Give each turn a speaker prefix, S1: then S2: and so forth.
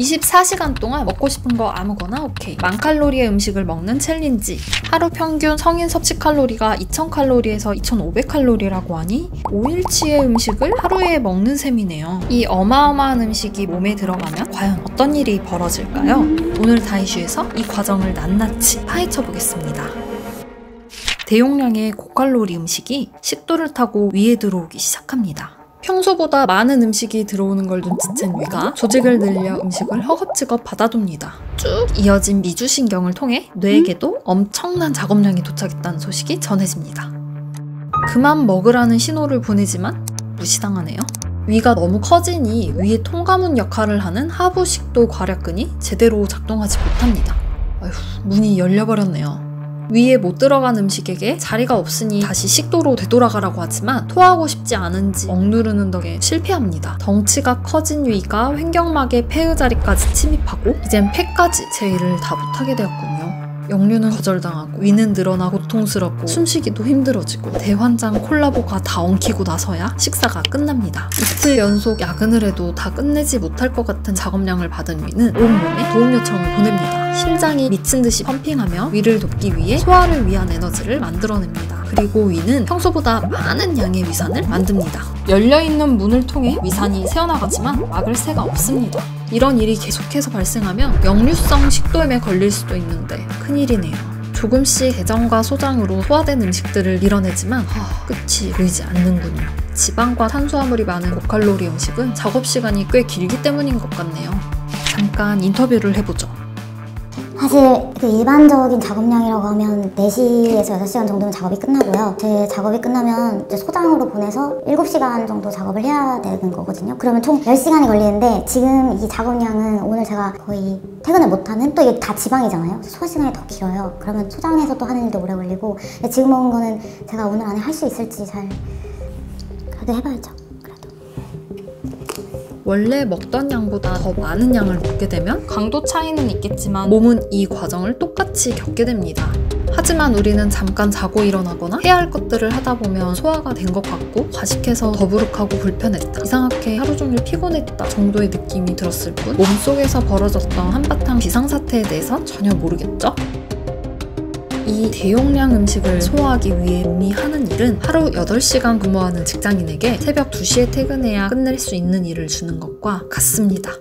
S1: 24시간 동안 먹고 싶은 거 아무거나 오케이. 10,000칼로리의 음식을 먹는 챌린지. 하루 평균 성인 섭취 칼로리가 2,000칼로리에서 2,500칼로리라고 하니 5일치의 음식을 하루에 먹는 셈이네요. 이 어마어마한 음식이 몸에 들어가면 과연 어떤 일이 벌어질까요? 오늘 다이슈에서 이 과정을 낱낱이 파헤쳐 보겠습니다. 대용량의 고칼로리 음식이 식도를 타고 위에 들어오기 시작합니다. 평소보다 많은 음식이 들어오는 걸 눈치챈 위가 조직을 늘려 음식을 허겁지겁 받아둡니다. 쭉 이어진 미주신경을 통해 뇌에게도 엄청난 작업량이 도착했다는 소식이 전해집니다. 그만 먹으라는 신호를 보내지만 무시당하네요. 위가 너무 커지니 위의 통과문 역할을 하는 하부식도 괄약근이 제대로 작동하지 못합니다. 아휴, 문이 열려버렸네요. 위에 못 들어간 음식에게 자리가 없으니 다시 식도로 되돌아가라고 하지만 토하고 싶지 않은지 억누르는 덕에 실패합니다. 덩치가 커진 위가 횡격막의 폐의 자리까지 침입하고 이젠 폐까지 제 일을 다 못하게 되었군요. 역류는 거절당하고 위는 늘어나 고통스럽고 숨쉬기도 힘들어지고 대환장 콜라보가 다 엉키고 나서야 식사가 끝납니다. 이틀 연속 야근을 해도 다 끝내지 못할 것 같은 작업량을 받은 위는 온몸에 도움 요청을 보냅니다. 심장이 미친 듯이 펌핑하며 위를 돕기 위해 소화를 위한 에너지를 만들어냅니다. 그리고 위는 평소보다 많은 양의 위산을 만듭니다. 열려있는 문을 통해 위산이 새어나가지만 막을 새가 없습니다. 이런 일이 계속해서 발생하면 역류성 식도염에 걸릴 수도 있는데 큰일이네요. 조금씩 대장과 소장으로 소화된 음식들을 밀어내지만 끝이 보이지 않는군요. 지방과 탄수화물이 많은 고칼로리 음식은 작업시간이 꽤 길기 때문인 것 같네요. 잠깐 인터뷰를 해보죠.
S2: 사실 일반적인 작업량이라고 하면 4시에서 6시간 정도면 작업이 끝나고요. 제 작업이 끝나면 이제 소장으로 보내서 7시간 정도 작업을 해야 되는 거거든요. 그러면 총 10시간이 걸리는데 지금 이 작업량은 오늘 제가 거의 퇴근을 못하는, 또 이게 다 지방이잖아요. 소화시간이 더 길어요. 그러면 소장에서 또 하는 일도 오래 걸리고, 지금 먹은 거는 제가 오늘 안에 할 수 있을지 그래도 해봐야죠.
S1: 원래 먹던 양보다 더 많은 양을 먹게 되면 강도 차이는 있겠지만 몸은 이 과정을 똑같이 겪게 됩니다. 하지만 우리는 잠깐 자고 일어나거나 해야 할 것들을 하다 보면 소화가 된 것 같고 과식해서 더부룩하고 불편했다, 이상하게 하루 종일 피곤했다 정도의 느낌이 들었을 뿐 몸속에서 벌어졌던 한바탕 비상사태에 대해서 전혀 모르겠죠? 이 대용량 음식을 소화하기 위해 몸이 하는 일은 하루 8시간 근무하는 직장인에게 새벽 2시에 퇴근해야 끝낼 수 있는 일을 주는 것과 같습니다.